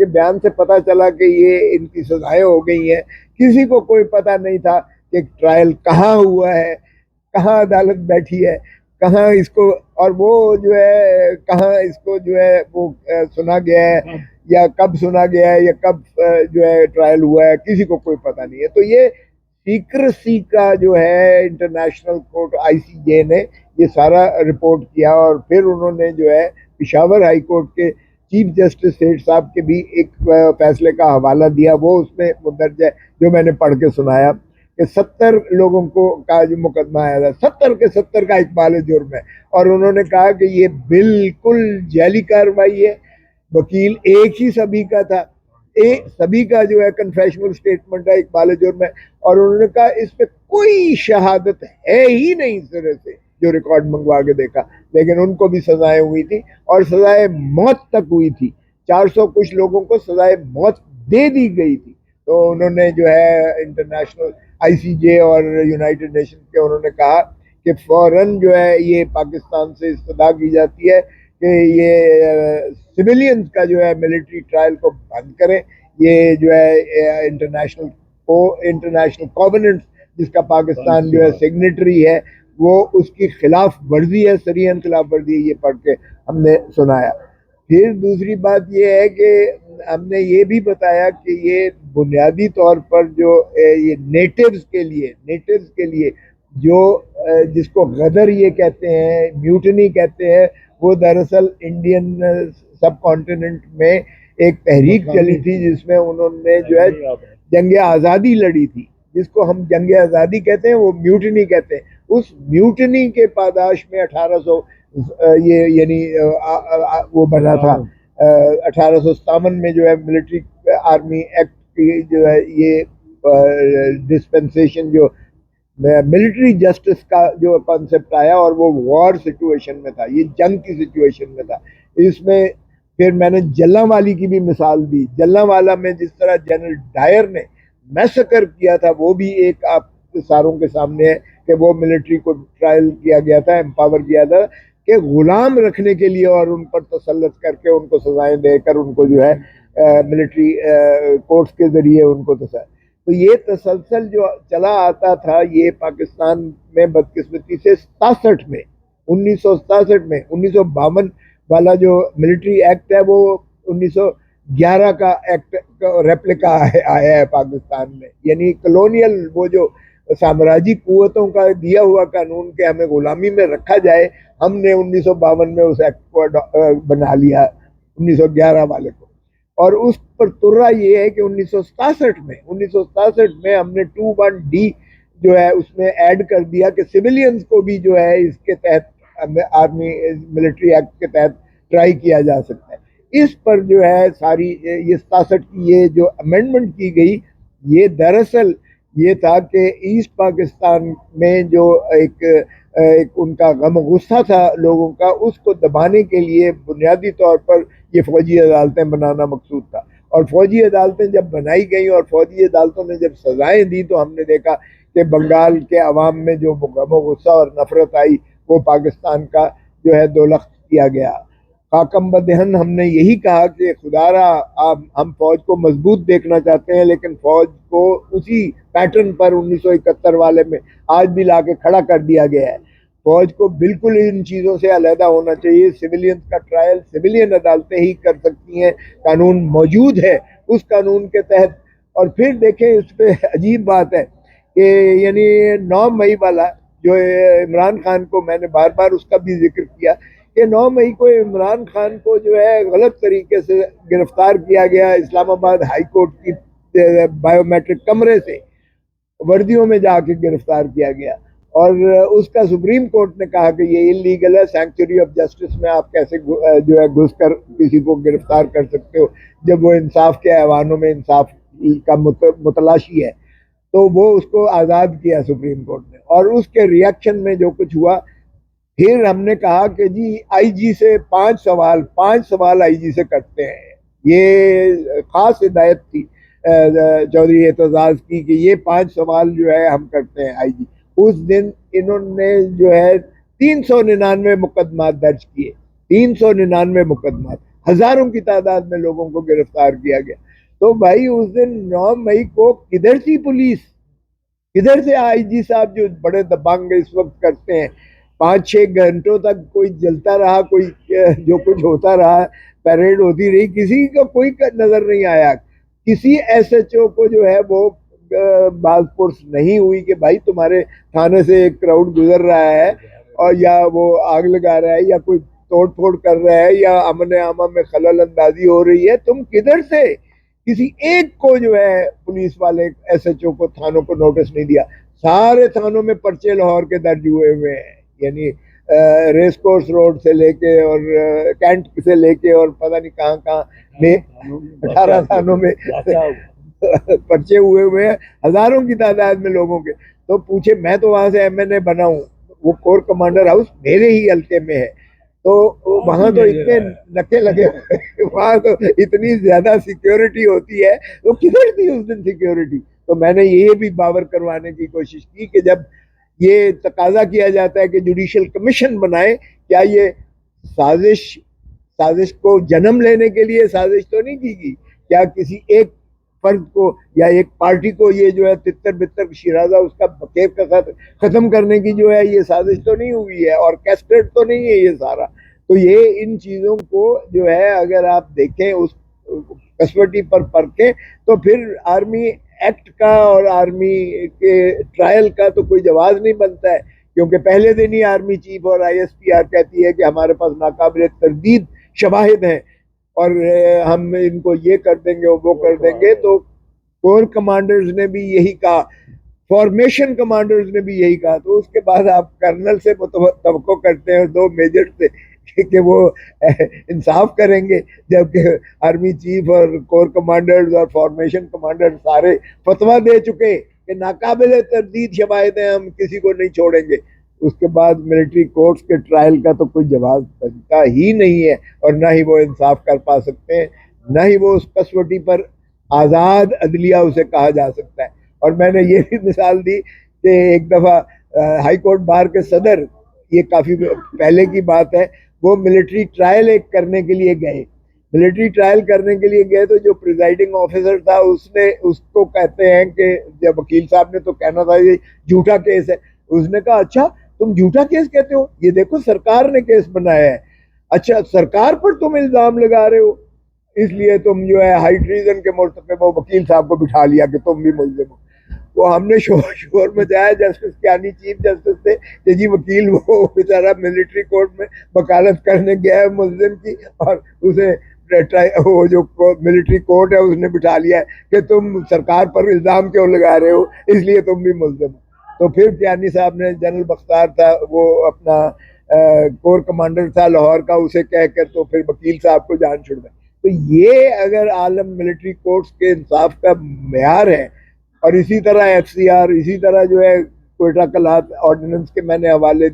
के बयान से पता चला कि ये इनकी सजाएं हो गई हैं। किसी को कोई पता नहीं था कि ट्रायल कहाँ हुआ है, कहाँ अदालत बैठी है, कहाँ इसको, और वो जो है कहाँ इसको जो है वो सुना गया है, या कब सुना गया है, या कब जो है ट्रायल हुआ है, किसी को कोई पता नहीं है। तो ये सीक्रेसी का जो है इंटरनेशनल कोर्ट आईसीजे ने ये सारा रिपोर्ट किया, और फिर उन्होंने जो है पिशावर हाई कोर्ट के चीफ जस्टिस सेठ साहब के भी एक फैसले का हवाला दिया। वो उसमें मुंदरज है जो मैंने पढ़ के सुनाया कि 70 लोगों को का जो मुकदमा आया था, 70 के 70 का इकबाल जुर्म है। और उन्होंने कहा कि ये बिल्कुल जैली कार्रवाई है, वकील एक ही सभी का था, एक सभी का जो है कन्फेशनल स्टेटमेंट है, इकबाल जुर्म है। और उन्होंने कहा इस पे कोई शहादत है ही नहीं सिरे से, जो रिकॉर्ड मंगवा के देखा। लेकिन उनको भी सजाएं हुई थी, और सजाए मौत तक हुई थी। 400 कुछ लोगों को सजाए मौत दे दी गई थी। तो उन्होंने जो है इंटरनेशनल आईसीजे और यूनाइटेड नेशन के उन्होंने कहा कि फौरन जो है ये पाकिस्तान से इस्तदा की जाती है कि ये सिविलियंस का जो है मिलिट्री ट्रायल को बंद करें। ये जो है इंटरनेशनल कॉवेनेंट जिसका पाकिस्तान जो है सिग्नेटरी है, वो उसकी खिलाफ वर्जी है, सरीहन खिलाफ वर्जी है। ये पढ़ के हमने सुनाया। फिर दूसरी बात ये है कि हमने ये भी बताया कि ये बुनियादी तौर पर जो ये नेटिव्स के लिए जो जिसको गदर ये कहते हैं, म्यूटनी कहते हैं, वो दरअसल इंडियन सब कॉन्टिनेंट में एक तहरीक चली थी जिसमें उन्होंने जो है जंग आज़ादी लड़ी थी। जिसको हम जंग आज़ादी कहते हैं वो म्यूटनी कहते हैं। उस म्यूटनी के पादाश में 1800 ये यानी वो बना था 1857 में जो है मिलिट्री आर्मी एक्ट की जो है ये डिस्पेंसेशन, जो मिलिट्री जस्टिस का जो कॉन्सेप्ट आया, और वो वॉर सिचुएशन में था, ये जंग की सिचुएशन में था। इसमें फिर मैंने जल्लांवाली की भी मिसाल दी। जल्लांवाला में जिस तरह जनरल डायर ने मैसेकर किया था, वो भी एक आप सारों के सामने है कि वो मिलिट्री को ट्रायल किया गया था, एम्पावर किया था कि गुलाम रखने के लिए, और उन पर तसल्लुत करके उनको सजाएं देकर उनको जो है मिलिट्री कोर्ट्स के जरिए उनको तो ये तसलसल जो चला आता था, ये पाकिस्तान में बदकिस्मती से 67 में 1967 में 1952 वाला जो मिलिट्री एक्ट है, वो 1911 का एक्ट रेप्लिका आया है पाकिस्तान में। यानी कॉलोनियल वो जो साम्राज्य कुव्वतों का दिया हुआ कानून के हमें गुलामी में रखा जाए, हमने 1952 में उस एक्ट को बना लिया 1911 वाले को। और उस पर तुर्रा ये है कि 1967 में हमने 21D जो है उसमें ऐड कर दिया कि सिविलियंस को भी जो है इसके तहत आर्मी मिलिट्री एक्ट के तहत ट्राई किया जा सकता है। इस पर जो है सारी ये 67 की ये जो अमेंडमेंट की गई, ये दरअसल ये था कि ईस्ट पाकिस्तान में जो एक उनका गम गुस्सा था लोगों का, उसको दबाने के लिए बुनियादी तौर पर ये फौजी अदालतें बनाना मकसूद था। और फौजी अदालतें जब बनाई गई और फौजी अदालतों ने जब सजाएं दी, तो हमने देखा कि बंगाल के अवाम में जो गम गुस्सा और नफरत आई, वो पाकिस्तान का जो है दोलख्त किया गया। काकम बदहन हमने यही कहा कि खुदारा हम फौज को मजबूत देखना चाहते हैं, लेकिन फौज को उसी पैटर्न पर 1971 वाले में आज भी लाके खड़ा कर दिया गया है। फौज को बिल्कुल इन चीज़ों से अलहदा होना चाहिए। सिविलियंस का ट्रायल सिविलियन अदालतें ही कर सकती हैं, कानून मौजूद है उस कानून के तहत। और फिर देखें, इस पर अजीब बात है कि यानी 9 मई वाला जो इमरान खान को, मैंने बार बार उसका भी जिक्र किया कि 9 मई को इमरान खान को जो है गलत तरीके से गिरफ्तार किया गया इस्लामाबाद हाई कोर्ट की बायोमेट्रिक कमरे से, वर्दियों में जाके गिरफ्तार किया गया। और उसका सुप्रीम कोर्ट ने कहा कि ये इलीगल है, सैंक्चुरी ऑफ जस्टिस में आप कैसे जो है घुस कर किसी को गिरफ्तार कर सकते हो, जब वो इंसाफ के ऐवानों में इंसाफ का मुतलाशी है। तो वो उसको आज़ाद किया सुप्रीम कोर्ट ने। और उसके रिएक्शन में जो कुछ हुआ, फिर हमने कहा कि जी आईजी से 5 सवाल आईजी से करते हैं। ये खास हिदायत थी चौधरी एतजाज की कि ये 5 सवाल जो है हम करते हैं आईजी। उस दिन इन्होंने जो है 399 मुकदमा दर्ज किए, 399 मुकदमा। हजारों की तादाद में लोगों को गिरफ्तार किया गया। तो भाई उस दिन 9 मई को किधर थी पुलिस, किधर से आईजी साहब जो बड़े दबंग इस वक्त करते हैं, 5-6 घंटों तक कोई जलता रहा, कोई जो कुछ होता रहा, परेड होती रही, किसी का कोई नजर नहीं आया। किसी एसएचओ को जो है वो बाजपुर्स नहीं हुई कि भाई तुम्हारे थाने से एक क्राउड गुजर रहा है और या वो आग लगा रहा है या कोई तोड़ फोड़ कर रहा है या अमन आमा में खलल अंदाजी हो रही है, तुम किधर से, किसी एक को जो है पुलिस वाले एसएचओ को थानों को नोटिस नहीं दिया। सारे थानों में पर्चे लाहौर के दर्ज हुए हुए हैं, यानी रेस कोर्स रोड से लेके और कैंट से लेके और पता नहीं कहाँ कहाँ में 18 थानों में पर्चे हुए हुए हैं, हजारों की तादाद में लोगों के। तो पूछे, मैं तो वहां से एमएनए बना हूँ, वो कोर कमांडर हाउस मेरे ही हल्के में है, तो वहां तो इतने नक्के लगे वहां तो इतनी ज्यादा सिक्योरिटी होती है, तो किधर थी उस दिन सिक्योरिटी। तो मैंने ये भी बावर करवाने की कोशिश की कि जब ये तकाजा किया जाता है कि जुडिशियल कमीशन बनाए, क्या ये साजिश साजिश को जन्म लेने के लिए साजिश तो नहीं की गई, क्या किसी एक फर्द को या एक पार्टी को ये जो है तितर बितर शिराजा उसका बकेव का खत्म करने की जो है ये साजिश तो नहीं हुई है, और कैस्टेड तो नहीं है ये सारा। तो ये इन चीजों को जो है अगर आप देखें, उस कसवटी पर परखें, तो फिर आर्मी एक्ट का और आर्मी के ट्रायल का तो कोई जवाब नहीं बनता है, क्योंकि पहले दिन ही आर्मी चीफ और आईएसपीआर कहती है कि हमारे पास नाकाबिल तरदीद शवाहिद हैं और हम इनको ये कर देंगे और वो कर देंगे। तो कोर कमांडर्स ने भी यही कहा, फॉर्मेशन कमांडर्स ने भी यही कहा, तो उसके बाद आप कर्नल से तवक्को करते हैं और 2 मेजर से कि वो इंसाफ करेंगे, जबकि आर्मी चीफ और कोर कमांडर्स और फॉर्मेशन कमांडर सारे फतवा दे चुके कि नाकाबिल तरदीद शवाहिद हैं, हम किसी को नहीं छोड़ेंगे। उसके बाद मिलिट्री कोर्ट्स के ट्रायल का तो कोई जवाब बनता ही नहीं है, और ना ही वो इंसाफ कर पा सकते हैं, ना ही वो उस कसवटी पर आज़ाद अदलिया उसे कहा जा सकता है। और मैंने ये भी मिसाल दी कि एक दफ़ा हाई कोर्ट बार के सदर, ये काफ़ी पहले की बात है, वो मिलिट्री ट्रायल एक करने के लिए गए, मिलिट्री ट्रायल करने के लिए गए, तो जो प्रिजाइडिंग ऑफिसर था उसने उसको कहते हैं कि जब वकील साहब ने तो कहना था ये झूठा केस है, उसने कहा अच्छा तुम झूठा केस कहते हो, ये देखो सरकार ने केस बनाया है, अच्छा सरकार पर तुम इल्जाम लगा रहे हो, इसलिए तुम जो है हाई ट्रीजन के मोर्चे वो वकील साहब को बिठा लिया कि तुम भी मुल्जिम हो। वो हमने शोर मचाया जस्टिस क्यानी, चीफ जस्टिस थे कि जी वकील वो बेचारा मिलिट्री कोर्ट में वकालत करने गया है मुल्जिम की, और उसे वो जो मिलिट्री कोर्ट है उसने बिठा लिया है कि तुम सरकार पर इल्जाम क्यों लगा रहे हो, इसलिए तुम भी मुल्जिम हो। तो फिर क्यानी साहब ने, जनरल बख्तार था वो अपना कोर कमांडर था लाहौर का, उसे कहकर तो फिर वकील साहब को जान छुड़वाई। तो ये अगर आलम मिलिट्री कोर्ट्स के इंसाफ का मेयार है, और इसी तरह एफसीआर, इसी तरह जो है कोयटा कलात ऑर्डिनेंस के मैंने हवाले